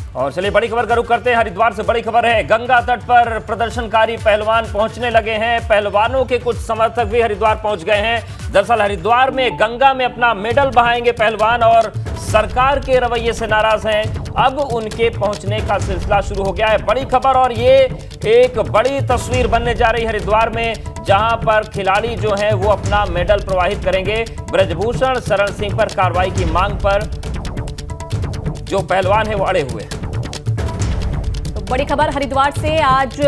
और चलिए बड़ी खबर का रुख करते हैं। हरिद्वार से बड़ी खबर है, गंगा तट पर प्रदर्शनकारी पहलवान पहुंचने लगे हैं। पहलवानों के कुछ समर्थक भी हरिद्वार पहुंच गए हैं। दरअसल हरिद्वार में गंगा में अपना मेडल बहाएंगे पहलवान और सरकार के रवैये से नाराज हैं। अब उनके पहुंचने का सिलसिला शुरू हो गया है। बड़ी खबर, और ये एक बड़ी तस्वीर बनने जा रही है हरिद्वार में, जहां पर खिलाड़ी जो हैं वो अपना मेडल प्रवाहित करेंगे। ब्रजभूषण शरण सिंह पर कार्रवाई की मांग पर जो पहलवान है वो अड़े हुए हैं। तो बड़ी खबर हरिद्वार से, आज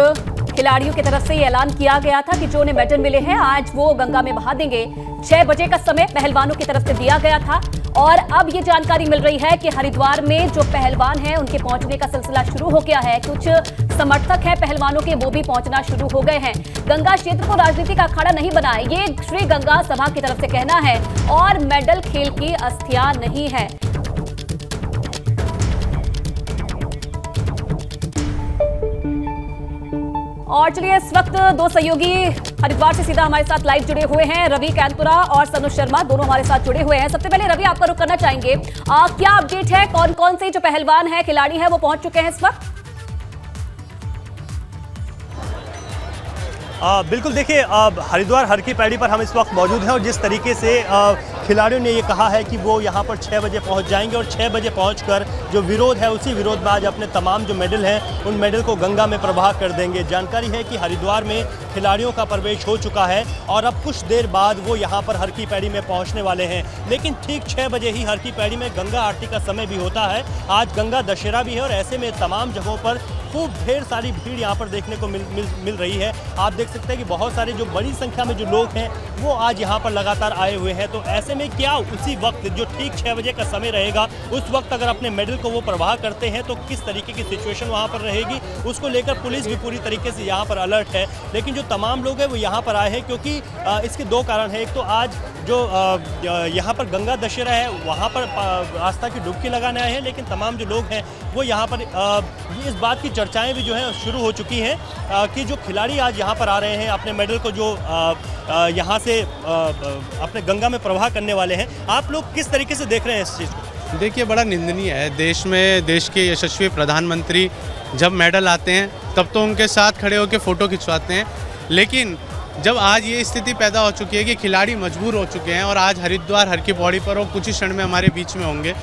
खिलाड़ियों की तरफ से ये ऐलान किया गया था कि जो उन्हें मेडल मिले हैं आज वो गंगा में बहा देंगे। 6 बजे का समय पहलवानों की तरफ से दिया गया था और अब ये जानकारी मिल रही है कि हरिद्वार में जो पहलवान हैं उनके पहुंचने का सिलसिला शुरू हो गया है। कुछ समर्थक हैं पहलवानों के, वो भी पहुंचना शुरू हो गए हैं। गंगा क्षेत्र को राजनीति का अखाड़ा नहीं बनाए, ये श्री गंगा सभा की तरफ से कहना है, और मेडल खेल की अस्थियां नहीं है। और चलिए इस वक्त दो सहयोगी हरिद्वार से सीधा हमारे साथ लाइव जुड़े हुए हैं, रवि कैनपुरा और सनुज शर्मा, दोनों हमारे साथ जुड़े हुए हैं। सबसे पहले रवि, आपका रुख करना चाहेंगे, क्या अपडेट है, कौन कौन से जो पहलवान हैं, खिलाड़ी हैं, वो पहुंच चुके हैं इस वक्त? बिल्कुल, देखिए हरिद्वार हर की पैड़ी पर हम इस वक्त मौजूद हैं और जिस तरीके से खिलाड़ियों ने ये कहा है कि वो यहाँ पर 6 बजे पहुँच जाएंगे और 6 बजे पहुँचकर जो विरोध है उसी विरोध में आज अपने तमाम जो मेडल हैं उन मेडल को गंगा में प्रवाह कर देंगे। जानकारी है कि हरिद्वार में खिलाड़ियों का प्रवेश हो चुका है और अब कुछ देर बाद वो यहाँ पर हर की पैड़ी में पहुँचने वाले हैं। लेकिन ठीक 6 बजे ही हर की पैड़ी में गंगा आरती का समय भी होता है। आज गंगा दशहरा भी है और ऐसे में तमाम जगहों पर खूब ढेर सारी भीड़ यहाँ पर देखने को मिल रही है। आप देख सकते हैं कि बहुत सारे जो बड़ी संख्या में जो लोग हैं वो आज यहाँ पर लगातार आए हुए हैं। तो ऐसे में क्या उसी वक्त जो ठीक 6 बजे का समय रहेगा उस वक्त अगर अपने मेडल को वो प्रवाह करते हैं तो किस तरीके की सिचुएशन वहाँ पर रहेगी, उसको लेकर पुलिस भी पूरी तरीके से यहाँ पर अलर्ट है। लेकिन जो तमाम लोग हैं वो यहाँ पर आए हैं क्योंकि इसके 2 कारण हैं। एक तो आज जो यहाँ पर गंगा दशहरा है वहाँ पर आस्था की डुबकी लगाने आए हैं, लेकिन तमाम जो लोग हैं वो यहाँ पर इस बात की चर्चाएं भी जो है शुरू हो चुकी हैं कि जो खिलाड़ी आज यहाँ पर आ रहे हैं अपने मेडल को जो यहाँ से अपने गंगा में प्रवाह करने वाले हैं, आप लोग किस तरीके से देख रहे हैं इस चीज़ को? देखिए, बड़ा निंदनीय है। देश में देश के यशस्वी प्रधानमंत्री जब मेडल आते हैं तब तो उनके साथ खड़े होकर फ़ोटो खिंचवाते हैं, लेकिन जब आज ये स्थिति पैदा हो चुकी है कि खिलाड़ी मजबूर हो चुके हैं और आज हरिद्वार हर की पौड़ी पर वो कुछ ही क्षण में हमारे बीच में होंगे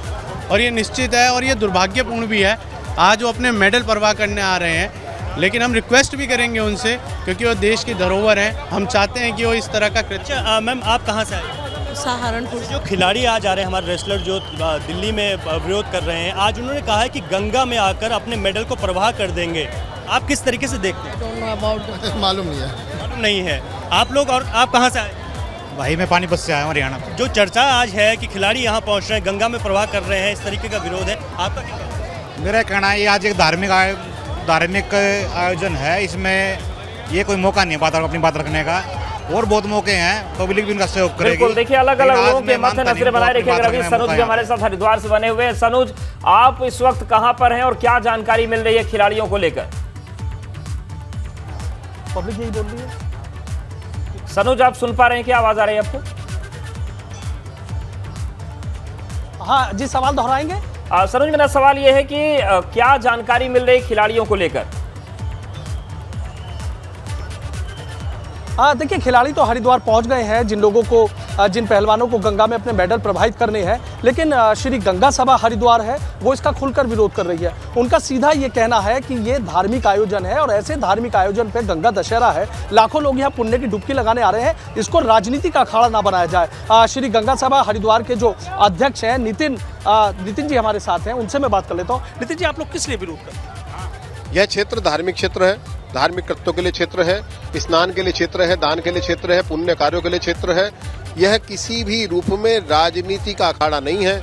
और ये निश्चित है और ये दुर्भाग्यपूर्ण भी है। आज वो अपने मेडल प्रवाह करने आ रहे हैं, लेकिन हम रिक्वेस्ट भी करेंगे उनसे क्योंकि वो देश की धरोहर हैं। हम चाहते हैं कि वो इस तरह का कृत्य। मैम, आप कहाँ से आए? सहारनपुर। जो खिलाड़ी आज आ रहे हैं, हमारे रेसलर जो दिल्ली में विरोध कर रहे हैं, आज उन्होंने कहा है कि गंगा में आकर अपने मेडल को प्रवाह कर देंगे। आप किस तरीके से देखते हैं? मालूम नहीं है आप लोग, और आप कहाँ से आए? भाई मैं पानीपत से आया हूँ, हरियाणा। जो चर्चा आज है कि खिलाड़ी यहाँ पहुँच रहे हैं, गंगा में प्रवाह कर रहे हैं, इस तरीके का विरोध है, आपका क्या कहना है? मेरा कहना है ये आज एक धार्मिक आयोजन है, इसमें ये कोई मौका नहीं है अपनी बात रखने का, और बहुत मौके हैं, पब्लिक भी इनका सहयोग करेगी। बिल्कुल, देखिए अलग अलग लोगों के मध्य नजरें बनाए रखिएगा। रवि, सनुज भी हमारे साथ हरिद्वार से बने हुए हैं। सनुज, आप इस वक्त कहां पर हैं और क्या जानकारी मिल रही है खिलाड़ियों को लेकर? पब्लिक यही बोल रही है। सनुज, आप सुन पा रहे हैं, क्या आवाज आ रही है आपको? हाँ जी, सवाल दोहराएंगे? सनुज, मेरा सवाल यह है कि क्या जानकारी मिल रही है खिलाड़ियों को लेकर? देखिए, खिलाड़ी तो हरिद्वार पहुंच गए हैं, जिन लोगों को, जिन पहलवानों को गंगा में अपने मेडल प्रवाहित करने हैं, लेकिन श्री गंगा सभा हरिद्वार है वो इसका खुलकर विरोध कर रही है। उनका सीधा ये कहना है कि ये धार्मिक आयोजन है और ऐसे धार्मिक आयोजन पे गंगा दशहरा है, लाखों लोग यहाँ पुण्य की डुबकी लगाने आ रहे हैं, इसको राजनीति का अखाड़ा ना बनाया जाए। श्री गंगा सभा हरिद्वार के जो अध्यक्ष हैं नितिन जी हमारे साथ हैं, उनसे मैं बात कर लेता हूँ। नितिन जी, आप लोग किस लिए विरोध करते हैं? यह क्षेत्र धार्मिक क्षेत्र है, धार्मिक कृत्यों के लिए क्षेत्र है, स्नान के लिए क्षेत्र है, दान के लिए क्षेत्र है, पुण्य कार्यों के लिए क्षेत्र है। यह किसी भी रूप में राजनीति का अखाड़ा नहीं है।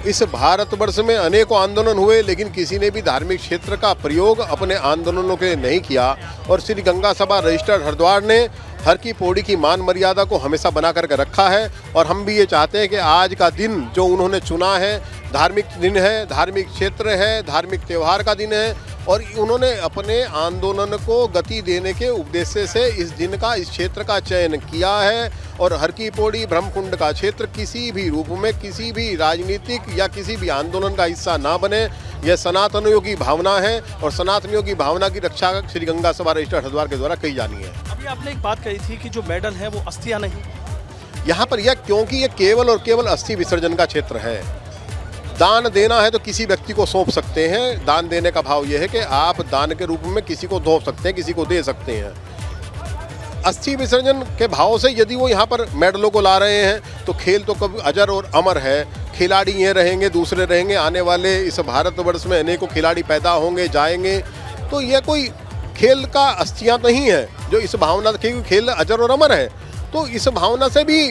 इस भारतवर्ष में अनेकों आंदोलन हुए, लेकिन किसी ने भी धार्मिक क्षेत्र का प्रयोग अपने आंदोलनों के लिए नहीं किया। और श्री गंगा सभा रजिस्टर्ड हरिद्वार ने हर की पौड़ी की मान मर्यादा को हमेशा बना करके रखा है और हम भी ये चाहते हैं कि आज का दिन जो उन्होंने चुना है, धार्मिक दिन है, धार्मिक क्षेत्र है, धार्मिक त्यौहार का दिन है और उन्होंने अपने आंदोलन को गति देने के उद्देश्य से इस दिन का, इस क्षेत्र का चयन किया है और हर की पौड़ी ब्रह्मकुंड का क्षेत्र किसी भी रूप में किसी भी राजनीतिक या किसी भी आंदोलन का हिस्सा ना बने, यह सनातनियों की भावना है और सनातनियों की भावना की रक्षा श्री गंगा सभा रजिस्टर्ड हरिद्वार के द्वारा की जानी है। अभी आपने एक बात कही थी कि जो मेडल है वो अस्थियां नहीं, यहाँ पर यह क्योंकि यह केवल और केवल अस्थि विसर्जन का क्षेत्र है। दान देना है तो किसी व्यक्ति को सौंप सकते हैं। दान देने का भाव यह है कि आप दान के रूप में किसी को सौंप सकते हैं, किसी को दे सकते हैं। अस्थि विसर्जन के भाव से यदि वो यहाँ पर मेडलों को ला रहे हैं तो खेल तो कभी अजर और अमर है। खिलाड़ी ये रहेंगे, दूसरे रहेंगे, आने वाले इस भारतवर्ष में अनेकों खिलाड़ी पैदा होंगे, जाएंगे। तो यह कोई खेल का अस्थियां नहीं है जो इस भावना, क्योंकि खेल अजर और अमर है तो इस भावना से भी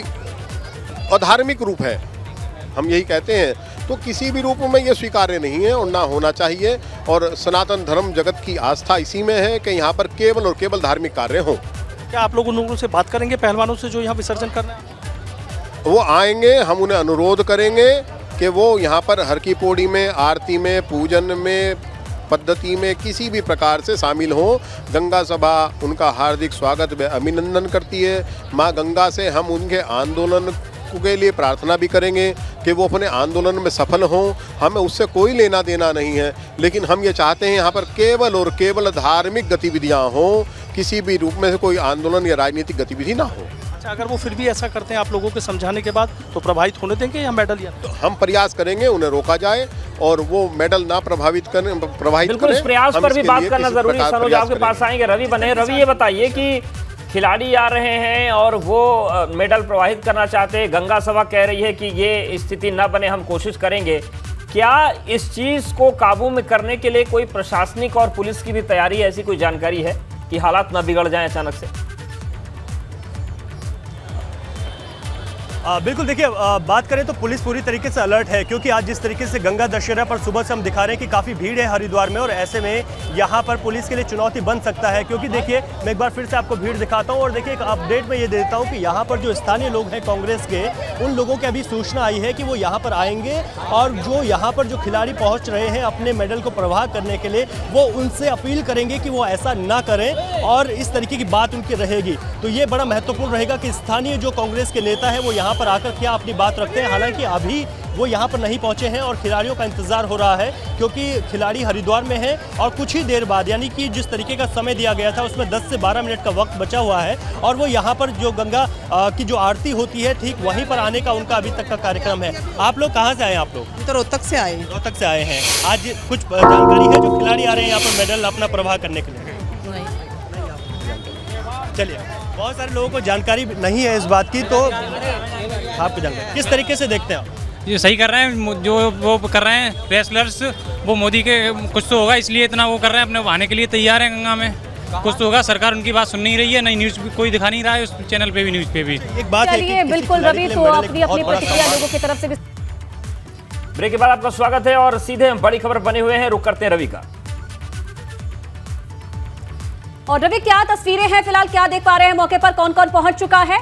अधार्मिक रूप है, हम यही कहते हैं। तो किसी भी रूप में ये स्वीकार्य नहीं है और ना होना चाहिए। और सनातन धर्म जगत की आस्था इसी में है कि यहाँ पर केवल और केवल धार्मिक कार्य हों। क्या आप लोग उन लोगों से बात करेंगे पहलवानों से जो यहाँ विसर्जन करना है? वो आएंगे, हम उन्हें अनुरोध करेंगे कि वो यहाँ पर हर की पौड़ी में, आरती में, पूजन में, पद्धति में किसी भी प्रकार से शामिल हों। गंगा सभा उनका हार्दिक स्वागत व अभिनंदन करती है। माँ गंगा से हम उनके आंदोलन के लिए प्रार्थना भी करेंगे कि वो अपने आंदोलन में सफल हों। हमें उससे कोई लेना देना नहीं है, लेकिन हम ये चाहते हैं यहाँ पर केवल और केवल धार्मिक गतिविधियाँ हों, किसी भी रूप में से कोई आंदोलन या राजनीतिक गतिविधि ना हो। अच्छा, अगर वो फिर भी ऐसा करते हैं आप लोगों के समझाने के बाद तो प्रभावित होने देंगे या मेडल या? तो हम प्रयास करेंगे उन्हें रोका जाए और वो मेडल ना प्रभावित करें। बिल्कुल, इस प्रयास पर भी बात करना जरूरी है। सनोज, आपके पास आएंगे, रवि बने। रवि, ये बताइए कि खिलाड़ी आ रहे हैं और वो मेडल प्रवाहित करना चाहते हैं, गंगा सभा कह रही है कि ये स्थिति न बने, हम कोशिश करेंगे। क्या इस चीज को काबू में करने के लिए कोई प्रशासनिक और पुलिस की भी तैयारी है? ऐसी कोई जानकारी है कि हालात न बिगड़ जाएं अचानक से? बिल्कुल, देखिए बात करें तो पुलिस पूरी तरीके से अलर्ट है, क्योंकि आज जिस तरीके से गंगा दशहरा पर सुबह से हम दिखा रहे हैं कि काफ़ी भीड़ है हरिद्वार में और ऐसे में यहाँ पर पुलिस के लिए चुनौती बन सकता है। क्योंकि देखिए, मैं एक बार फिर से आपको भीड़ दिखाता हूँ और देखिए एक अपडेट में ये देता हूँ कि यहाँ पर जो स्थानीय लोग हैं कांग्रेस के, उन लोगों की अभी सूचना आई है कि वो यहाँ पर आएंगे और जो यहाँ पर जो खिलाड़ी पहुँच रहे हैं अपने मेडल को प्रवाह करने के लिए, वो उनसे अपील करेंगे कि वो ऐसा ना करें और इस तरीके की बात उनकी रहेगी। तो ये बड़ा महत्वपूर्ण रहेगा कि स्थानीय जो कांग्रेस के नेता है वो यहाँ पर आकर क्या अपनी बात रखते हैं। हालांकि अभी वो यहाँ पर नहीं पहुँचे हैं और खिलाड़ियों का इंतजार हो रहा है, क्योंकि खिलाड़ी हरिद्वार में है और कुछ ही देर बाद, यानी कि जिस तरीके का समय दिया गया था उसमें 10 से 12 मिनट का वक्त बचा हुआ है और वो यहाँ पर जो गंगा की जो आरती होती है ठीक वहीं पर आने का उनका अभी तक का कार्यक्रम है। आप लोग कहाँ से आए? आप लोग तो रोहतक से आए। रोहतक से आए हैं। आज कुछ जानकारी है जो खिलाड़ी आ रहे हैं यहाँ पर मेडल अपना प्रवाह करने के लिए? चलिए, बहुत सारे लोगों को जानकारी नहीं है इस बात की, तो आपको जानकारी किस तरीके से देखते हैं आप? ये सही कर रहे हैं, जो वो कर रहे हैं रेसलर्स, वो मोदी के कुछ तो होगा इसलिए इतना वो कर रहे हैं, अपने बहाने के लिए तैयार हैं गंगा में। कुछ तो होगा, सरकार उनकी बात सुन नहीं रही है, नहीं न्यूज़ कोई दिखा नहीं रहा है उस चैनल पे भी, न्यूज़ पे भी। एक बात है चलिए, बिल्कुल रवि, तो अपनी प्रतिक्रिया लोगों की तरफ से भी। ब्रेक के बाद आपका स्वागत है और सीधे हम बड़ी खबर बने हुए हैं, रुक करते हैं रवि का। और रवि, क्या तस्वीरें हैं फिलहाल, क्या देख पा रहे हैं मौके पर, कौन कौन पहुंच चुका है?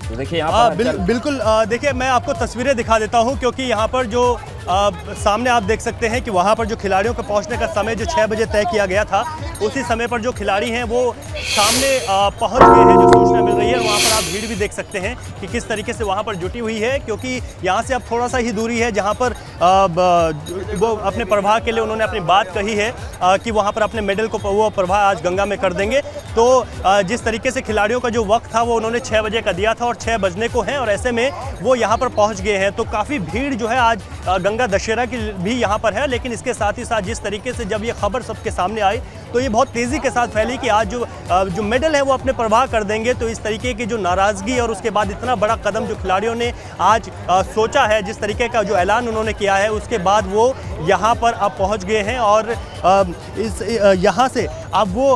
तो देखिए यहाँ पर बिल्कुल, देखिए मैं आपको तस्वीरें दिखा देता हूँ, क्योंकि यहाँ पर जो सामने आप देख सकते हैं कि वहाँ पर जो खिलाड़ियों के पहुँचने का समय जो 6 बजे तय किया गया था, उसी समय पर जो खिलाड़ी हैं वो सामने पहुँच गए हैं, जो सूचना मिल रही है। वहाँ पर आप भीड़ भी देख सकते हैं कि किस तरीके से वहाँ पर जुटी हुई है, क्योंकि यहाँ से अब थोड़ा सा ही दूरी है जहाँ पर वो अपने प्रवाह के लिए उन्होंने अपनी बात कही है कि वहाँ पर अपने मेडल को वो प्रवाह आज गंगा में कर देंगे। तो जिस तरीके से खिलाड़ियों का जो वक्त था वो उन्होंने 6 बजे का दिया था और 6 बजने को है और ऐसे में वो यहाँ पर पहुँच गए हैं। तो काफ़ी भीड़ जो है आज गंगा दशहरा की भी यहाँ पर है, लेकिन इसके साथ ही साथ जिस तरीके से जब ये खबर सबके सामने आई तो ये बहुत तेज़ी के साथ फैली कि आज जो मेडल है वो अपने प्रवाह कर देंगे। तो इस तरीके की जो नाराज़गी और उसके बाद इतना बड़ा कदम जो खिलाड़ियों ने आज सोचा है, जिस तरीके का जो ऐलान उन्होंने किया है, उसके बाद वो यहाँ पर अब पहुँच गए हैं और यहाँ से अब वो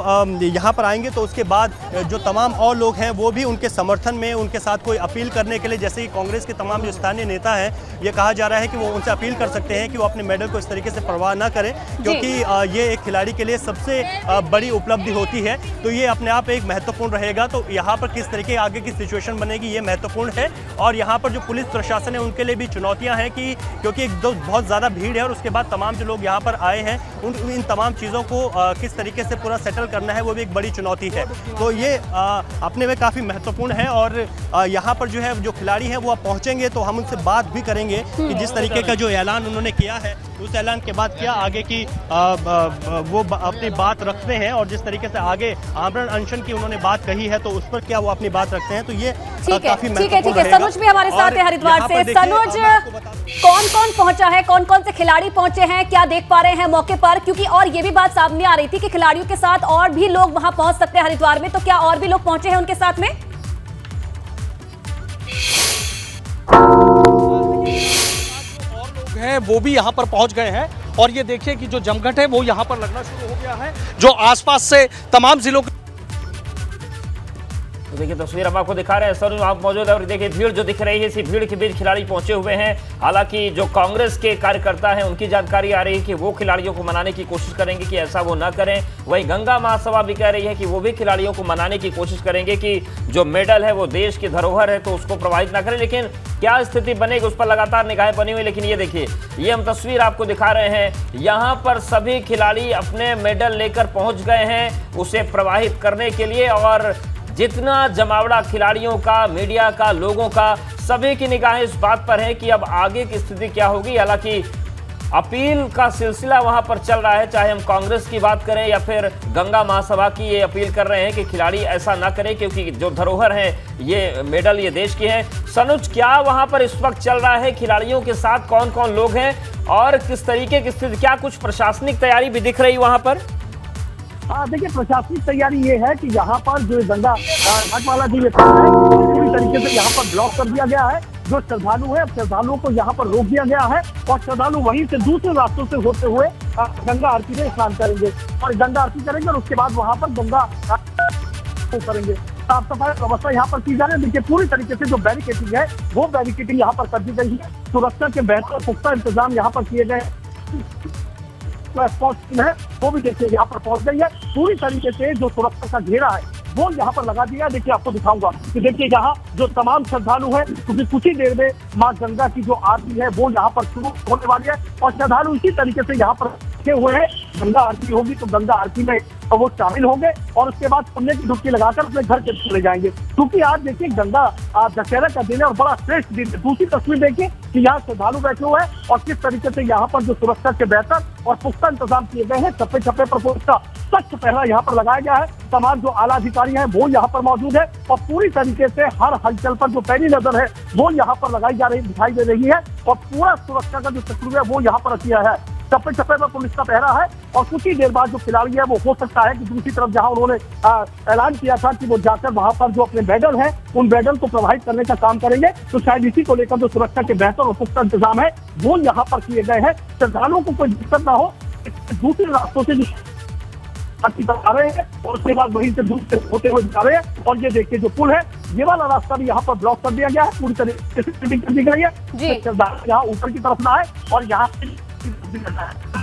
यहाँ पर आएंगे। तो उसके बाद जो तमाम और लोग हैं वो भी उनके समर्थन में उनके साथ कोई अपील करने के लिए, जैसे कि कांग्रेस के तमाम जो स्थानीय नेता हैं, ये कहा जा रहा है कि वो उनसे अपील कर सकते हैं कि वो अपने मेडल को इस तरीके से परवाह ना करें, क्योंकि ये एक खिलाड़ी के लिए सबसे बड़ी उपलब्धि होती है। तो ये अपने आप एक महत्वपूर्ण रहेगा। तो यहाँ पर किस तरीके आगे की सिचुएशन बनेगी ये महत्वपूर्ण है। और यहाँ पर जो पुलिस प्रशासन है उनके लिए भी चुनौतियाँ हैं कि क्योंकि बहुत ज़्यादा भीड़ है और उसके बाद तमाम जो लोग यहाँ पर आए हैं इन तमाम चीज़ों को किस तरीके से पूरा सेटल करना है वो भी एक बड़ी चुनौती है। तो ये अपने में काफ़ी महत्वपूर्ण है और यहाँ पर जो है जो खिलाड़ी हैं वो अब पहुँचेंगे तो हम उनसे बात भी करेंगे कि जिस तरीके का जो ऐलान उन्होंने किया है उस ऐलान के बाद क्या आगे की वो अपनी बात रखते हैं और जिस तरीके से आगे आमरण अनशन की उन्होंने बात कही है तो उस पर क्या वो अपनी बात रखते हैं। तो ये काफी ठीक है। सनुज भी हमारे साथ है हरिद्वार से। सनुज, कौन कौन पहुंचा है, कौन कौन से खिलाड़ी पहुंचे हैं, क्या देख पा रहे हैं मौके पर? क्योंकि और ये भी बात सामने आ रही थी कि खिलाड़ियों के साथ और भी लोग वहां पहुंच सकते हैं हरिद्वार में, तो क्या और भी लोग पहुंचे हैं उनके साथ में? हैं वो भी यहाँ पर पहुँच गए हैं और ये देखिए कि जो जमघट है वो यहाँ पर लगना शुरू हो गया है, जो आसपास से तमाम जिलों के। तो देखिए तस्वीर हम आपको दिखा रहे हैं, सर आप मौजूद है और देखिए भीड़ जो दिख रही है, इसी भीड़ के बीच खिलाड़ी पहुंचे हुए हैं। हालांकि जो कांग्रेस के कार्यकर्ता हैं उनकी जानकारी आ रही है कि वो खिलाड़ियों को मनाने की कोशिश करेंगे कि ऐसा वो ना करें। वहीं गंगा महासभा भी कह रही है कि वो भी खिलाड़ियों को मनाने की कोशिश करेंगे कि जो मेडल है वो देश की धरोहर है तो उसको प्रभावित ना करें। लेकिन क्या स्थिति बनेगी उस पर लगातार निगाहें बनी हुई। लेकिन ये देखिए, ये हम तस्वीर आपको दिखा रहे हैं, यहाँ पर सभी खिलाड़ी अपने मेडल लेकर पहुंच गए हैं उसे प्रवाहित करने के लिए। और जितना जमावड़ा खिलाड़ियों का, मीडिया का, लोगों का, सभी की निगाहें इस बात पर है कि अब आगे की स्थिति क्या होगी। हालांकि अपील का सिलसिला वहां पर चल रहा है, चाहे हम कांग्रेस की बात करें या फिर गंगा महासभा की, ये अपील कर रहे हैं कि खिलाड़ी ऐसा ना करें क्योंकि जो धरोहर है ये मेडल ये देश की है। सनुज, क्या वहां पर इस वक्त चल रहा है, खिलाड़ियों के साथ कौन कौन लोग हैं और किस तरीके की स्थिति, क्या कुछ प्रशासनिक तैयारी भी दिख रही वहां पर? हाँ, देखिए प्रशासनिक तैयारी ये है कि यहाँ पर जो गंगा घाट वाला जो ये है पूरी तरीके से यहाँ पर ब्लॉक कर दिया गया है। जो श्रद्धालु है, श्रद्धालुओं को यहाँ पर रोक दिया गया है और श्रद्धालु वहीं से दूसरे रास्तों से होते हुए गंगा आरती में स्नान करेंगे और गंगा आरती करेंगे और उसके बाद वहाँ पर गंगा करेंगे। साफ सफाई व्यवस्था यहाँ पर की जा रही है। देखिए पूरी तरीके से जो बैरिकेडिंग है वो बैरिकेडिंग यहाँ पर कर दी गई है। सुरक्षा के बेहतर पुख्ता इंतजाम यहाँ पर किए गए है वो भी देखिए यहाँ पर पहुंच गई है। पूरी तरीके से जो सुरक्षा का घेरा है वो यहाँ पर लगा दिया है। देखिए आपको दिखाऊंगा कि देखिए यहाँ जो तमाम श्रद्धालु हैं, क्योंकि कुछ ही देर में माँ गंगा की जो आरती है वो यहाँ पर शुरू होने वाली है और श्रद्धालु इसी तरीके से यहाँ पर रखे हुए हैं। गंगा आरती होगी तो गंगा आरती में वो शामिल होंगे और उसके बाद पुण्य की डुबकी लगाकर अपने घर के चले जाएंगे। क्योंकि आज देखिए गंगा दशहरा का दिन है और बड़ा श्रेष्ठ दिन है। दूसरी तस्वीर देखिए कि यहाँ श्रद्धालु बैठे हुए हैं और किस तरीके से यहाँ पर जो सुरक्षा के बेहतर और पुख्ता इंतजाम किए गए हैं। चप्पे चप्पे पर पुख्ता स्वच्छ पहरा यहाँ पर लगाया गया है। तमाम जो आला अधिकारी हैं वो यहाँ पर मौजूद है और पूरी तरीके से हर हलचल पर जो पैनी नजर है वो यहाँ पर लगाई जा रही दिखाई दे रही है और पूरा सुरक्षा का जो चक्र है वो यहाँ पर किया है। चप्पे चप्पे पर पुलिस का पहरा है और कुछ ही देर बाद जो खिलाड़ी है वो हो सकता है कि दूसरी तरफ जहां उन्होंने ऐलान किया था कि वो जाकर वहां पर जो अपने मेडल है उन मेडल को प्रभावित करने का काम करेंगे, तो शायद इसी को लेकर जो सुरक्षा के बेहतर और पुख्ता इंतजाम है वो यहाँ पर किए गए हैं। श्रद्धालुओं को कोई दिक्कत ना हो, दूसरे रास्तों से आ रहे हैं और उसके बाद वहीं से दूसरे होते हुए जा रहे हैं। और ये देखिए जो पुल है ये वाला रास्ता भी यहाँ पर ब्लॉक कर दिया गया है, पूरी तरीके से कर दी गई है। श्रद्धालु यहाँ ऊपर की तरफ ना आए और यहाँ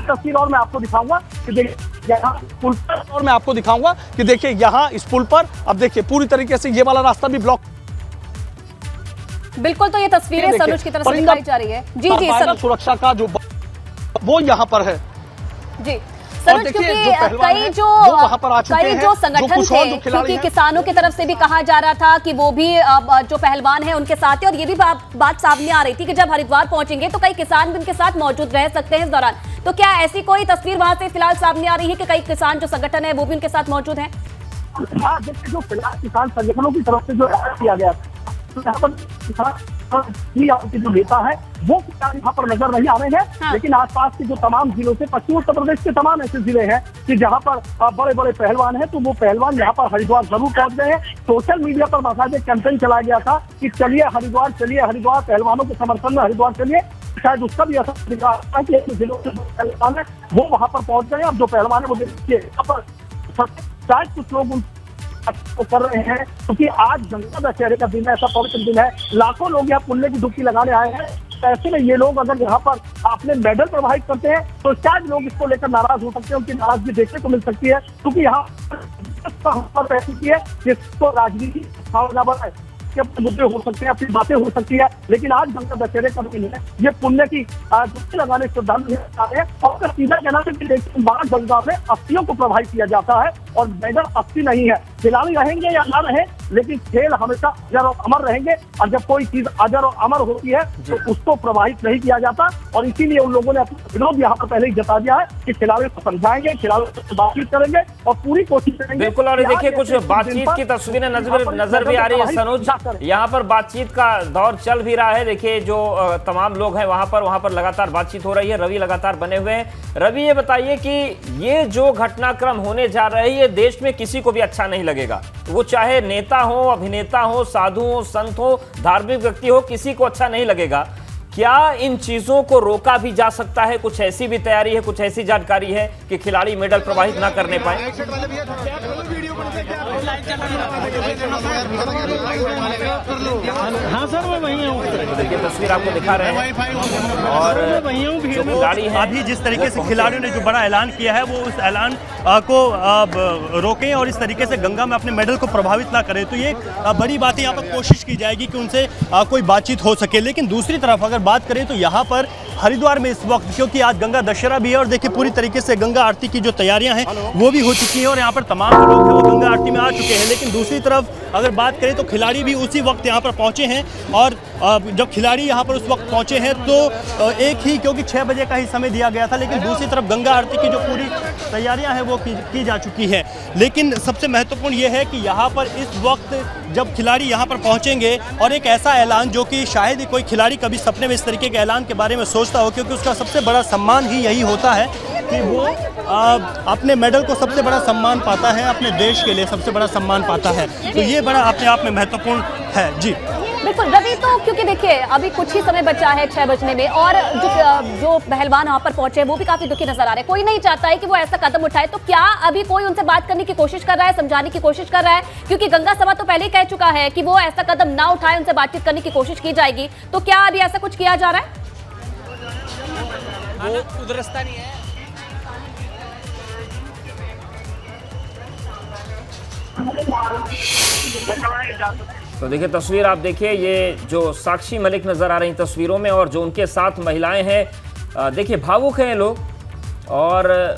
तस्वीर और मैं आपको दिखाऊंगा कि देखिए यहाँ पुल पर, और मैं आपको दिखाऊंगा कि देखिए यहाँ इस पुल पर अब देखिए पूरी तरीके से ये वाला रास्ता भी ब्लॉक। बिल्कुल, तो ये तस्वीरें सनुज की तरफ से दिखाई जा रही है। जी सनुज, सुरक्षा का जो वो यहाँ पर है जी सनुज, क्योंकि कई जो संगठन थे, क्योंकि किसानों की तरफ से भी कहा जा रहा था कि वो भी जो पहलवान है उनके साथ है और ये भी बात सामने आ रही थी कि जब हरिद्वार पहुंचेंगे तो कई किसान भी उनके साथ मौजूद रह सकते हैं इस दौरान। तो क्या ऐसी कोई तस्वीर वहां से फिलहाल सामने आ रही है कि कई किसान जो संगठन है वो भी उनके साथ मौजूद है? हाँ, देखिए जो फिलहाल किसान संगठनों की तरफ से जो ऐलान किया गया तो यहाँ पर जो नेता है वो किसान यहाँ पर नजर नहीं आ रहे हैं। हाँ। लेकिन आसपास के जो तमाम जिलों से, पश्चिम उत्तर प्रदेश के तमाम ऐसे जिले हैं कि जहाँ पर बड़े बड़े पहलवान हैं, तो वो पहलवान यहाँ पर हरिद्वार जरूर पहुंच गए हैं। सोशल मीडिया पर बाकायदा कैंपेन चलाया गया था कि चलिए हरिद्वार, पहलवानों के समर्थन में हरिद्वार चलिए। शायद उसका भी असर दिख रहा है कि जिलों से पहलवान है वो वहाँ पर पहुंच गए। अब जो पहलवान है वो देखिए यहाँ पर शायद कुछ लोग कर रहे हैं क्योंकि आज गंगा दशहरे का दिन है, ऐसा पवित्र दिन है। लाखों लोग यहाँ पुण्य की डुबकी लगाने आए हैं। ऐसे में ये लोग अगर यहाँ पर अपने मेडल प्रभावित करते हैं तो शायद लोग इसको लेकर नाराज हो सकते हैं, उनकी नाराजगी देखने को मिल सकती है। क्योंकि यहाँ पर ऐसी है जिसको राजनीति भावना बनाए के अपने मुद्दे हो सकते हैं, अपनी बातें हो सकती है, लेकिन आज गंगा दशहरे का दिन है, ये पुण्य की डुबकी लगाने श्रद्धालु आ रहे हैं और सीधा कहना है कि देखिए मां गंगा में अस्थियों को प्रवाहित किया जाता है और मेडल अस्थि नहीं है। खिलाड़ी रहेंगे या ना रहे, लेकिन खेल हमेशा अजर और अमर रहेंगे और जब कोई चीज अजर और अमर होती है तो उसको प्रवाहित नहीं किया जाता और इसीलिए उन लोगों ने अपना विरोध यहाँ पर पहले ही जता दिया है कि खिलाड़ियों को समझाएंगे, खिलाड़ियों से बातचीत करेंगे और पूरी कोशिश करेंगे। बिल्कुल, और देखिए कुछ बातचीत की तस्वीरें नजर भी आ रही है सनोज, यहाँ पर बातचीत का दौर चल भी रहा है। देखिए जो तमाम लोग हैं वहां पर लगातार बातचीत हो रही है। रवि लगातार बने हुए हैं। रवि, ये बताइए कि ये जो घटनाक्रम होने जा रहा है ये देश में किसी को भी अच्छा नहीं लगेगा, वो चाहे नेता हो, अभिनेता हो, साधु हो, संत हो, धार्मिक व्यक्ति हो, किसी को अच्छा नहीं लगेगा। क्या इन चीजों को रोका भी जा सकता है? कुछ ऐसी भी तैयारी है, कुछ ऐसी जानकारी है कि खिलाड़ी मेडल प्रवाहित ना करने पाए? हाँ सर, मैं वहीं हूँ। तो देखिए तस्वीर आपको दिखा रहे हैं और जो खिलाड़ी हैं, अभी जिस तरीके से खिलाड़ियों ने जो बड़ा ऐलान किया है वो उस ऐलान को रोकें और इस तरीके से गंगा में अपने मेडल को प्रभावित ना करें, तो ये बड़ी बात है। यहाँ पर कोशिश की जाएगी कि उनसे कोई बातचीत हो सके। लेकिन दूसरी तरफ अगर बात करें तो यहाँ पर हरिद्वार में इस वक्त, क्योंकि आज गंगा दशहरा भी है और देखिए पूरी तरीके से गंगा आरती की जो तैयारियां हैं वो भी हो चुकी हैं और यहाँ पर तमाम जो लोग हैं वो गंगा आरती में आ चुके हैं। लेकिन दूसरी तरफ अगर बात करें तो खिलाड़ी भी उसी वक्त यहाँ पर पहुँचे हैं और जब खिलाड़ी यहाँ पर उस वक्त पहुँचे हैं तो एक ही, क्योंकि 6 बजे का ही समय दिया गया था, लेकिन दूसरी तरफ गंगा आरती की जो पूरी तैयारियां हैं वो की जा चुकी है। लेकिन सबसे महत्वपूर्ण ये है कि यहाँ पर इस वक्त जब खिलाड़ी यहाँ पर पहुँचेंगे और एक ऐसा ऐलान जो कि शायद ही कोई खिलाड़ी कभी सपने में इस तरीके के ऐलान के बारे में सोचता हो, क्योंकि उसका सबसे बड़ा सम्मान ही यही होता है कि वो अपने मेडल को सबसे बड़ा सम्मान पाता है, अपने देश के लिए सबसे बड़ा सम्मान पाता है। तो ये बड़ा अपने आप में महत्वपूर्ण है। जी बिल्कुल रवि, तो क्योंकि देखिए अभी कुछ ही समय बचा है 6 बजने में और जो पहलवान वहां पर पहुंचे वो भी काफी दुखी नजर आ रहे हैं। कोई नहीं चाहता है कि वो ऐसा कदम उठाए, तो क्या अभी कोई उनसे बात करने की कोशिश कर रहा है, समझाने की कोशिश कर रहा है? क्योंकि गंगा सभा तो पहले ही कह चुका है कि वो ऐसा कदम ना उठाए, उनसे बातचीत करने की कोशिश की जाएगी। तो क्या अभी ऐसा कुछ किया जा रहा है? वो उधर रास्ता नहीं है। तो देखिए तस्वीर आप देखिए, ये जो साक्षी मलिक नजर आ रही तस्वीरों में और जो उनके साथ महिलाएं हैं, देखिए भावुक हैं ये लोग। और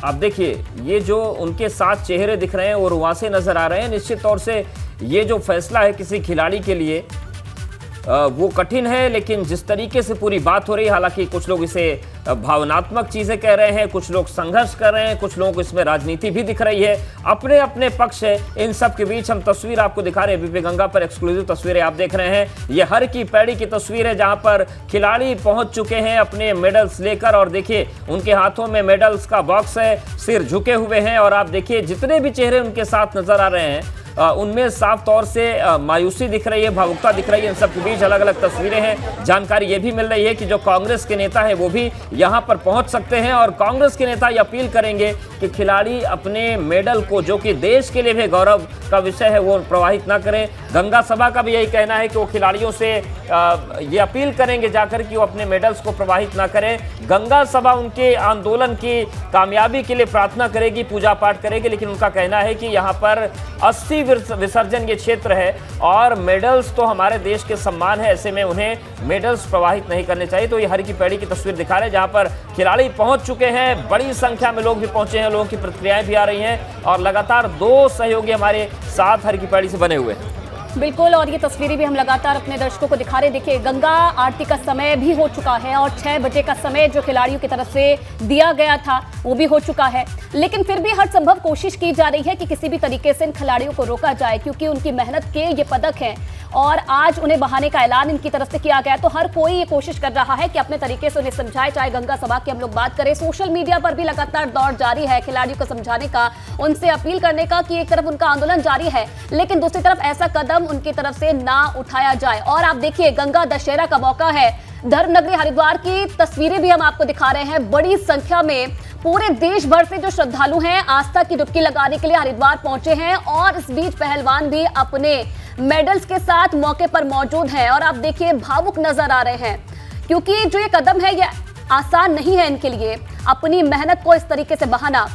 आप देखिए ये जो उनके साथ चेहरे दिख रहे हैं वो रुआंसे नजर आ रहे हैं। निश्चित तौर से ये जो फैसला है किसी खिलाड़ी के लिए वो कठिन है, लेकिन जिस तरीके से पूरी बात हो रही है, हालांकि कुछ लोग इसे भावनात्मक चीजें कह रहे हैं, कुछ लोग संघर्ष कर रहे हैं, कुछ लोगों को इसमें राजनीति भी दिख रही है, अपने अपने पक्ष है। इन सब के बीच हम तस्वीर आपको दिखा रहे हैं, एबीपी गंगा पर एक्सक्लूसिव तस्वीरें आप देख रहे हैं। ये हर की पैड़ी की तस्वीर है जहां पर खिलाड़ी पहुंच चुके हैं अपने मेडल्स लेकर और देखिए उनके हाथों में मेडल्स का बॉक्स है, सिर झुके हुए हैं और आप देखिए जितने भी चेहरे उनके साथ नजर आ रहे हैं उनमें साफ तौर से मायूसी दिख रही है, भावुकता दिख रही है। इन सब के बीच अलग अलग तस्वीरें हैं। जानकारी ये भी मिल रही है कि जो कांग्रेस के नेता है वो भी यहाँ पर पहुँच सकते हैं और कांग्रेस के नेता ये अपील करेंगे कि खिलाड़ी अपने मेडल को, जो कि देश के लिए भी गौरव का विषय है, वो प्रवाहित ना करें। गंगा सभा का भी यही कहना है कि वो खिलाड़ियों से ये अपील करेंगे जाकर कि वो अपने मेडल्स को प्रवाहित ना करें। गंगा सभा उनके आंदोलन की कामयाबी के लिए प्रार्थना करेगी, पूजा पाठ करेगी, लेकिन उनका कहना है कि यहाँ पर 80 विसर्जन ये क्षेत्र है और मेडल्स तो हमारे देश के सम्मान है, ऐसे में उन्हें मेडल्स प्रवाहित नहीं करने चाहिए। तो ये हर की पैड़ी की तस्वीर दिखा रहे हैं जहां पर खिलाड़ी पहुंच चुके हैं, बड़ी संख्या में लोग भी पहुंचे हैं, लोगों की प्रतिक्रियाएं भी आ रही हैं और लगातार 2 सहयोगी हमारे साथ हर की पैड़ी से बने हुए हैं। बिल्कुल, और ये तस्वीरें भी हम लगातार अपने दर्शकों को दिखा रहे। देखिए गंगा आरती का समय भी हो चुका है और 6 बजे का समय जो खिलाड़ियों की तरफ से दिया गया था वो भी हो चुका है, लेकिन फिर भी हर संभव कोशिश की जा रही है कि किसी भी तरीके से इन खिलाड़ियों को रोका जाए, क्योंकि उनकी मेहनत के ये पदक हैं और आज उन्हें बहाने का ऐलान इनकी तरफ से किया गया। तो हर कोई ये कोशिश कर रहा है कि अपने तरीके से उन्हें समझाए। चाहे गंगा सभा की हम लोग बात करें, सोशल मीडिया पर भी लगातार दौर जारी है खिलाड़ियों को समझाने का, उनसे अपील करने का कि एक तरफ उनका आंदोलन जारी है लेकिन दूसरी तरफ ऐसा कदम उनकी तरफ से ना उठाया जाए। और आप देखिए गंगा दशहरा का मौका है, धर्मनगरी हरिद्वार की तस्वीरें भी हम आपको दिखा रहे हैं। बड़ी संख्या में पूरे देश भर से जो श्रद्धालु हैं आस्था की डुबकी लगाने के लिए हरिद्वार पहुंचे हैं और इस बीच पहलवान भी अपने मेडल्स के साथ मौके पर मौजूद हैं और आप देखिए भावुक नजर आ रहे हैं, क्योंकि जो ये कदम है ये आसान नहीं है इनके लिए, अपनी मेहनत को इस तरीके से बहाना।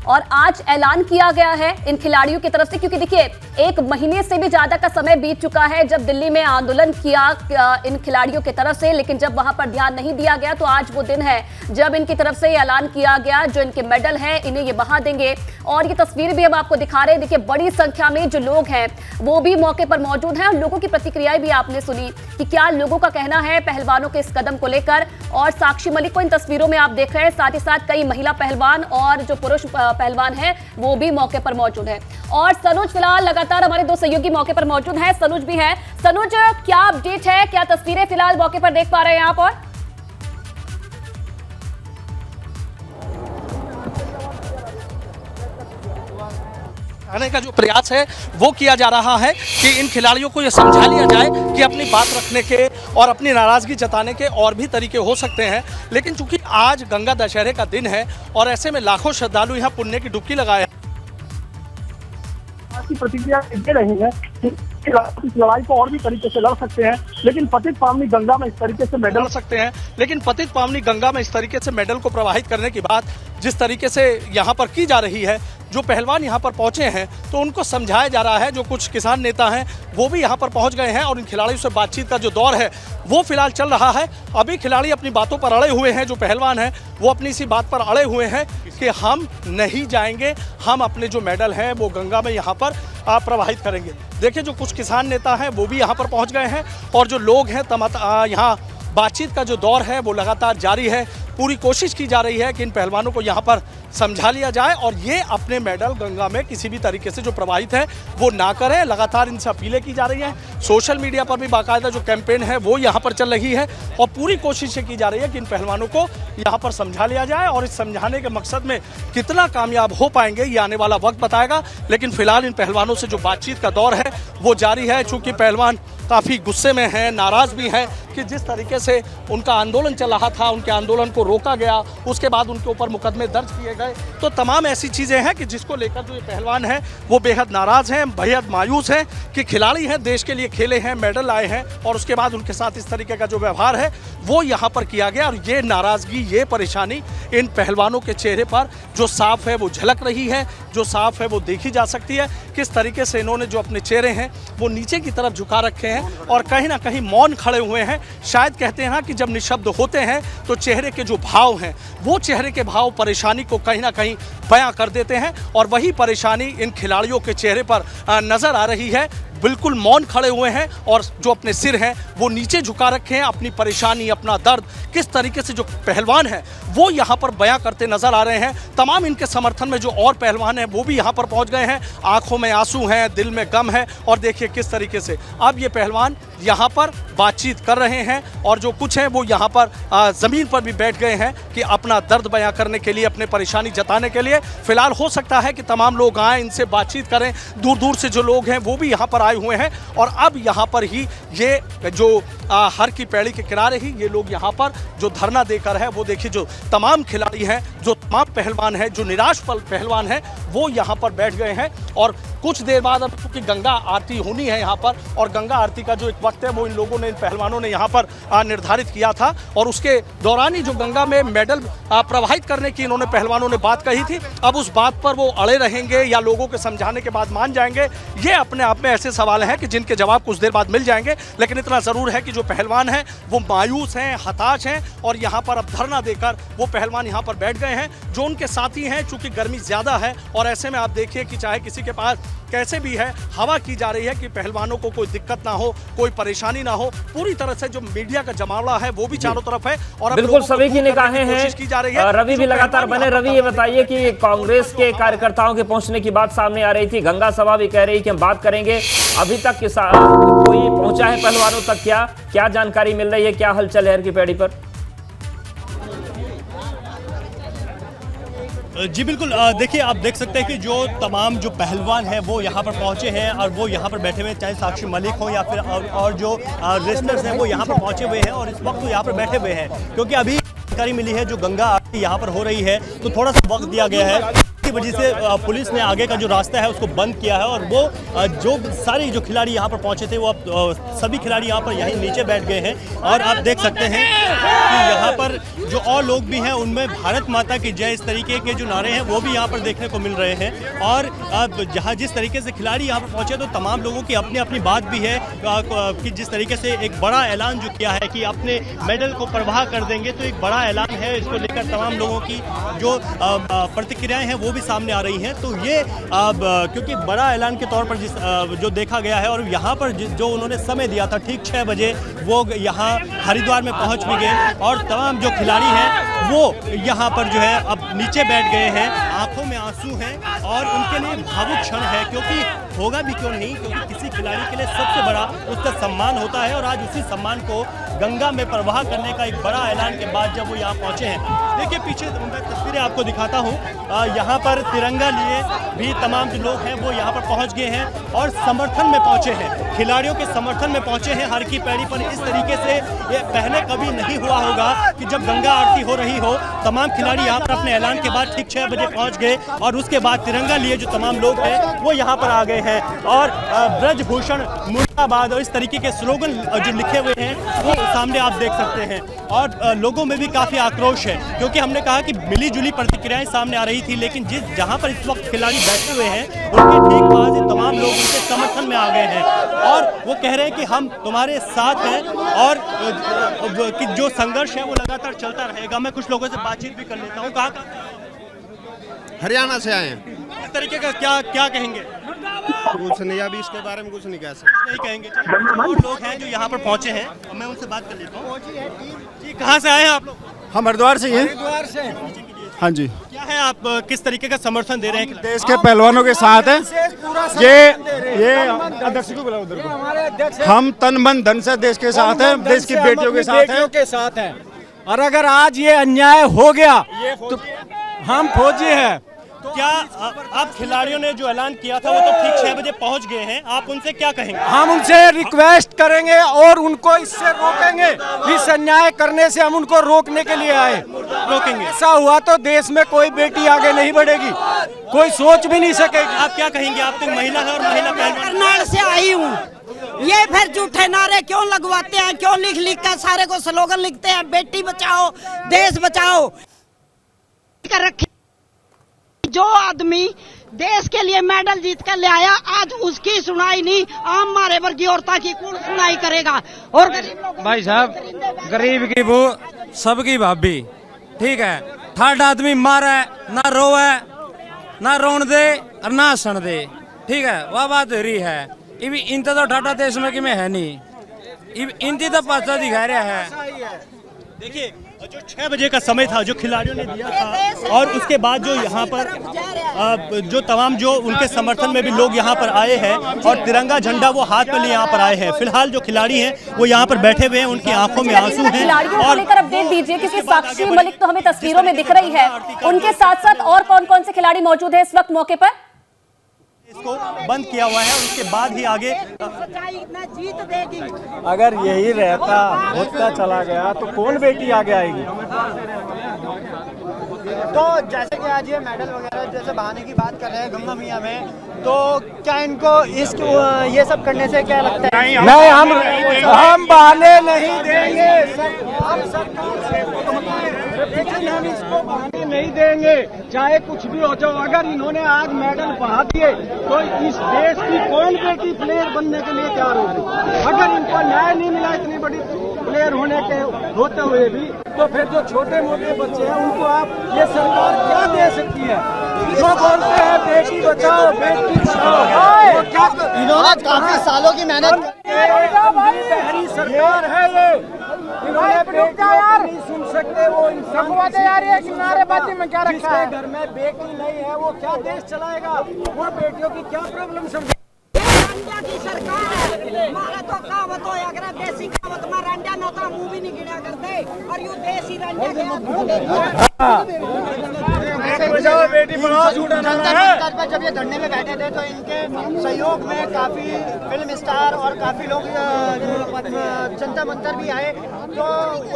और आज ऐलान किया गया है इन खिलाड़ियों की तरफ से, क्योंकि देखिए 1 महीने से भी ज्यादा का समय बीत चुका है जब दिल्ली में आंदोलन किया इन खिलाड़ियों की तरफ से, लेकिन जब वहां पर ध्यान नहीं दिया गया तो आज वो दिन है जब इनकी तरफ से ऐलान किया गया जो इनके मेडल है इन्हें ये बहा देंगे। और ये तस्वीर भी हम आपको दिखा रहे हैं। देखिए बड़ी संख्या में जो लोग हैं वो भी मौके पर मौजूद हैं और लोगों की प्रतिक्रियाएं भी आपने सुनी कि क्या लोगों का कहना है पहलवानों के इस कदम को लेकर। और साक्षी मलिक को इन तस्वीरों में आप देख रहे हैं, साथ ही साथ कई महिला पहलवान और जो पुरुष पहलवान हैं वो भी मौके पर मौजूद है। और सनुज फिलहाल लगातार हमारे 2 सहयोगी मौके पर मौजूद हैं। सनुज भी है। सनुज, क्या अपडेट है, क्या तस्वीरें फिलहाल मौके पर देख पा रहे हैं आप? और आने का जो प्रयास है वो किया जा रहा है कि इन खिलाड़ियों को ये समझा लिया जाए कि अपनी बात रखने के और अपनी नाराजगी जताने के और भी तरीके हो सकते हैं, लेकिन चूंकि आज गंगा दशहरे का दिन है और ऐसे में लाखों श्रद्धालु यहाँ पुण्य की डुबकी लगाए की प्रतिक्रिया दे रहे हैं कि इस लड़ाई को और भी तरीके से लड़ सकते हैं, लेकिन पतित पावनी गंगा में इस तरीके से मेडल सकते हैं। लेकिन पतित पावनी गंगा में इस तरीके से मेडल को प्रवाहित करने की बात जिस तरीके से यहाँ पर की जा रही है, जो पहलवान यहाँ पर पहुंचे हैं तो उनको समझाया जा रहा है। जो कुछ किसान नेता हैं वो भी यहाँ पर पहुंच गए हैं और इन खिलाड़ियों से बातचीत का जो दौर है वो फिलहाल चल रहा है। अभी खिलाड़ी अपनी बातों पर अड़े हुए हैं, जो पहलवान हैं वो अपनी इसी बात पर अड़े हुए हैं कि हम नहीं जाएंगे, हम अपने जो मेडल हैं वो गंगा में यहाँ पर प्रवाहित करेंगे। देखिए जो कुछ किसान नेता हैं वो भी यहाँ पर पहुँच गए हैं और जो लोग हैं यहाँ बातचीत का जो दौर है वो लगातार जारी है। पूरी कोशिश की जा रही है कि इन पहलवानों को यहाँ पर समझा लिया जाए और ये अपने मेडल गंगा में किसी भी तरीके से जो प्रवाहित है वो ना करें। लगातार इनसे अपीलें की जा रही हैं। सोशल मीडिया पर भी बाकायदा जो कैंपेन है वो यहाँ पर चल रही है और पूरी कोशिश की जा रही है कि इन पहलवानों को यहाँ पर समझा लिया जाए। और इस समझाने के मकसद में कितना कामयाब हो पाएंगे ये आने वाला वक्त बताएगा, लेकिन फिलहाल इन पहलवानों से जो बातचीत का दौर है वो जारी है। चूँकि पहलवान काफ़ी गुस्से में हैं, नाराज़ भी हैं कि जिस तरीके से उनका आंदोलन चल रहा था, उनके आंदोलन को रोका गया, उसके बाद उनके ऊपर मुकदमे दर्ज किए गए, तो तमाम ऐसी चीज़ें हैं कि जिसको लेकर जो ये पहलवान हैं वो बेहद नाराज़ हैं, बेहद मायूस हैं कि खिलाड़ी हैं, देश के लिए खेले हैं, मेडल लाए हैं और उसके बाद उनके साथ इस तरीके का जो व्यवहार है वो यहाँ पर किया गया। और ये नाराज़गी, ये परेशानी इन पहलवानों के चेहरे पर जो साफ है वो झलक रही है, जो साफ है वो देखी जा सकती है। किस तरीके से इन्होंने जो अपने चेहरे हैं वो नीचे की तरफ झुका रखे हैं और कहीं ना कहीं मौन खड़े हुए हैं। शायद कहते हैं ना कि जब निशब्द होते हैं तो चेहरे के जो भाव हैं वो चेहरे के भाव परेशानी को कहीं ना कहीं बयां कर देते हैं और वही परेशानी इन खिलाड़ियों के चेहरे पर नजर आ रही है। बिल्कुल मौन खड़े हुए हैं और जो अपने सिर हैं वो नीचे झुका रखे हैं। अपनी परेशानी, अपना दर्द किस तरीके से जो पहलवान हैं वो यहाँ पर बयां करते नजर आ रहे हैं। तमाम इनके समर्थन में जो और पहलवान हैं वो भी यहाँ पर पहुँच गए हैं। आंखों में आंसू हैं, दिल में गम है और देखिए किस तरीके से अब ये पहलवान यहाँ पर बातचीत कर रहे हैं और जो कुछ हैं वो यहाँ पर ज़मीन पर भी बैठ गए हैं कि अपना दर्द बयां करने के लिए, अपने परेशानी जताने के लिए। फिलहाल हो सकता है कि तमाम लोग आएँ, इनसे बातचीत करें। दूर दूर से जो लोग हैं वो भी यहाँ पर आए हुए हैं और अब यहाँ पर ही ये जो हर की पैड़ी के किनारे ही ये लोग यहाँ पर जो धरना देकर है वो देखिए जो तमाम खिलाड़ी हैं, जो तमाम पहलवान हैं, जो निराश पहलवान हैं वो यहाँ पर बैठ गए हैं। और कुछ देर बाद अब क्योंकि गंगा आरती होनी है यहाँ पर और गंगा आरती का जो एक वक्त है वो इन लोगों ने, इन पहलवानों ने यहाँ पर निर्धारित किया था और उसके दौरान ही जो गंगा में मेडल प्रवाहित करने की इन्होंने पहलवानों ने बात कही थी। अब उस बात पर वो अड़े रहेंगे या लोगों के समझाने के बाद मान जाएंगे, ये अपने आप में ऐसे सवाल हैं कि जिनके जवाब कुछ देर बाद मिल जाएंगे। लेकिन इतना ज़रूर है कि जो पहलवान हैं वो मायूस हैं, हताश हैं और यहाँ पर अब धरना देकर वो पहलवान यहाँ पर बैठ गए हैं। जो उनके साथी हैं, चूँकि गर्मी ज़्यादा है और ऐसे में आप देखिए कि चाहे किसी के पास कैसे भी है, हवा की जा रही है कि पहलवानों को कोई दिक्कत ना हो, कोई परेशानी ना हो। पूरी तरह से जो मीडिया का जमावड़ा है वो भी चारों तरफ है और बिल्कुल सभी की निगाहें हैं। रवि भी लगातार बने। रवि ये बताइए कि कांग्रेस के कार्यकर्ताओं के पहुंचने की बात सामने आ रही थी, गंगा सभा भी कह रही कि हम बात करेंगे, अभी तक कोई पहुंचा है पहलवानों तक? क्या जानकारी मिल रही है, क्या हलचल है हर की पैड़ी पर? जी बिल्कुल, देखिए आप देख सकते हैं कि जो तमाम जो पहलवान हैं वो यहाँ पर पहुँचे हैं और वो यहाँ पर बैठे हुए, चाहे साक्षी मलिक हो या फिर और जो रेसलर्स हैं वो यहाँ पर पहुँचे हुए हैं और इस वक्त वो यहाँ पर बैठे हुए हैं क्योंकि अभी जानकारी मिली है जो गंगा आरती यहाँ पर हो रही है तो थोड़ा सा वक्त दिया गया है कि वजह से पुलिस ने आगे का जो रास्ता है उसको बंद किया है और वो जो सारे जो खिलाड़ी यहाँ पर पहुँचे थे वो अब सभी खिलाड़ी यहाँ पर यहीं नीचे बैठ गए हैं। और आप देख सकते हैं कि यहाँ पर जो और लोग भी हैं उनमें भारत माता की जय इस तरीके के जो नारे हैं वो भी यहाँ पर देखने को मिल रहे हैं। और जहाँ जिस तरीके से खिलाड़ी यहाँ पर पहुँचे तो तमाम लोगों की अपनी अपनी बात भी है कि जिस तरीके से एक बड़ा ऐलान जो किया है कि अपने मेडल को परवाह कर देंगे, तो एक बड़ा ऐलान है। इसको लेकर तमाम लोगों की जो प्रतिक्रियाएं हैं वो भी सामने आ रही हैं। तो ये क्योंकि बड़ा ऐलान के तौर पर जो देखा गया है और यहाँ पर जो उन्होंने समय दिया था ठीक 6 बजे वो यहाँ हरिद्वार में पहुँच भी गए और तमाम जो खिलाड़ी हैं वो यहाँ पर जो है अब नीचे बैठ गए हैं, आंखों में आंसू हैं और उनके लिए भावुक क्षण है। क्योंकि होगा भी क्यों नहीं, क्योंकि किसी खिलाड़ी के लिए सबसे बड़ा उसका सम्मान होता है और आज उसी सम्मान को गंगा में प्रवाह करने का एक बड़ा ऐलान के बाद जब वो यहाँ पहुँचे हैं। देखिए पीछे मैं तस्वीरें आपको दिखाता हूँ, यहाँ पर तिरंगा लिए भी तमाम जो लोग हैं वो यहाँ पर पहुँच गए हैं और समर्थन में पहुँचे हैं, खिलाड़ियों के समर्थन में पहुँचे हैं। हर की पैड़ी पर इस तरीके से ये पहले कभी नहीं हुआ होगा कि जब गंगा आरती हो रही हो तमाम खिलाड़ी यहाँ पर अपने ऐलान के बाद ठीक 6 बजे पहुँच गए और उसके बाद तिरंगा लिए जो तमाम लोग हैं वो यहाँ पर आ गए हैं और ब्रजभूषण मुर्दाबाद और इस तरीके के स्लोगन जो लिखे हुए हैं वो सामने आप देख सकते हैं। और लोगों में भी काफ़ी आक्रोश है क्योंकि हमने कहा कि मिली जुली प्रतिक्रियाएं सामने आ रही थी, लेकिन जहां पर इस वक्त खिलाड़ी बैठे हुए हैं उनके ठीक पास तमाम लोग उनके समर्थन में आ गए हैं और वो कह रहे हैं कि हम तुम्हारे साथ हैं और कि जो संघर्ष है वो लगातार चलता रहेगा। मैं कुछ लोगों से बातचीत भी कर लेता हूँ। कहाँ हरियाणा से आए हैं। इस तरीके का क्या कहेंगे? कुछ नहीं, अभी इसके बारे में कुछ नहीं कह सकते। नहीं कहेंगे। और लोग हैं जो यहाँ पर पहुँचे हैं, मैं उनसे बात कर लेता हूँ। जी कहाँ से आए हैं आप लोग? हम हरिद्वार से ही हैं। हरिद्वार से। हाँ जी। क्या है आप किस तरीके का समर्थन दे रहे हैं? देश के पहलवानों के साथ हैं। ये अध्यक्ष को बुलाओ उधर को। हम तन मन धन से देश के साथ हैं, देश की बेटियों के साथ हैं। और अगर आज ये अन्याय हो गया तो हम फौजी हैं। क्या आप खिलाड़ियों ने जो ऐलान किया था वो तो ठीक 6 बजे पहुंच गए हैं, आप उनसे क्या कहेंगे? हम उनसे रिक्वेस्ट करेंगे और उनको इससे रोकेंगे, इस अन्याय करने से हम उनको रोकने के लिए आए, रोकेंगे। ऐसा हुआ तो देश में कोई बेटी आगे नहीं बढ़ेगी, कोई सोच भी नहीं सकेगी। आप क्या कहेंगे? आप तो महिला है और महिला पहलवान। करनाल से आई हूँ, ये फिर झूठे नारे क्यों लगवाते हैं? क्यों लिख कर सारे को स्लोगन लिखते हैं, बेटी बचाओ देश बचाओ कर रखे। जो आदमी देश के लिए मेडल जीत कर ले आया आज उसकी सुनाई नहीं, आम मारे वर्गीय औरता की कौन सुनाई करेगा? और भाई साहब गरीब की वो सबकी भाभी, ठीक है, थर्ड आदमी मारे ना रोवे ना रोन दे और ना हंसन दे, ठीक है, वह बात हो रही है। इब इनते तो ठाटा देश में कि में है नहीं, इब इनती तो पाचा दिखा रहा है। देखिए जो 6 बजे का समय था जो खिलाड़ियों ने दिया था और उसके बाद जो यहाँ पर जो तमाम जो उनके समर्थन में भी लोग यहाँ पर आए हैं और तिरंगा झंडा वो हाथ में लिए यहाँ पर आए हैं। फिलहाल जो खिलाड़ी हैं वो यहाँ पर बैठे हुए हैं, उनकी आंखों में आंसू हैं। खिलाड़ियों को लेकर अपडेट दीजिए क्योंकि साक्षी मलिक तो हमें तस्वीरों में दिख रही है, उनके साथ साथ और कौन कौन से खिलाड़ी मौजूद है इस वक्त मौके पर? इसको बंद किया हुआ है और उसके बाद ही आगे जीत देगी। अगर यही रहता होता चला गया तो कौन बेटी आगे आएगी? तो जैसे कि आज ये मेडल वगैरह जैसे बहाने की बात कर रहे हैं गंगा मैया में, तो क्या इनको ये सब करने से क्या लगता है? नहीं, हम बहाने नहीं देंगे, लेकिन हम इसको बहाने नहीं देंगे, चाहे कुछ भी हो जाओ। अगर इन्होंने आज मेडल बहा दिए तो इस देश की कौन बेटी प्लेयर बनने के लिए तैयार होगी? अगर इनको न्याय नहीं मिला इतनी बड़ी प्लेयर होते हुए भी, तो फिर जो छोटे मोटे बच्चे हैं उनको आप ये सरकार क्या दे सकती है? जो बोलते हैं बेटी बचाओ बेटी पढ़ाओ, वो क्या इन्होंने काफी सालों की मेहनत बहरी सरकार है ये, इन्होंने बेटी नहीं सुन सकते। वो नारेबाजी में क्या रखा है? घर में बेटी नहीं है वो क्या देश चलाएगा? वो बेटियों की क्या प्रॉब्लम समझे? की सरकार है, मारा तो कहावत हो अगर देसी कहावत में रंडा न तो मुंह भी नहीं गिना करते और यू देसी रंडा बचाओ बेटी पढ़ाओ झूठा नारा है। जंतर मंतर पर जब ये धरने में बैठे थे तो इनके सहयोग में काफी फिल्म स्टार और काफी लोग जंतर मंतर भी आए, तो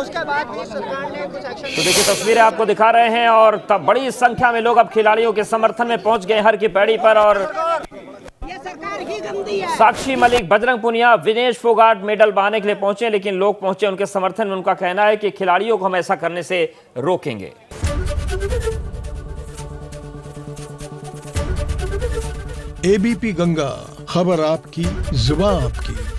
उसके बाद भी सरकार ने कुछ एक्शन। तो देखिए तस्वीरें आपको दिखा रहे हैं और तब बड़ी संख्या में लोग अब खिलाड़ियों के समर्थन में पहुंच गए हर की पैड़ी पर। और ये सरकार ही गंदी है। साक्षी मलिक, बजरंग पुनिया, विनेश फोगाट मेडल बहाने के लिए पहुंचे, लेकिन लोग पहुंचे उनके समर्थन में। उनका कहना है कि खिलाड़ियों को हम ऐसा करने से रोकेंगे। एबीपी गंगा, खबर आपकी, जुबान आपकी।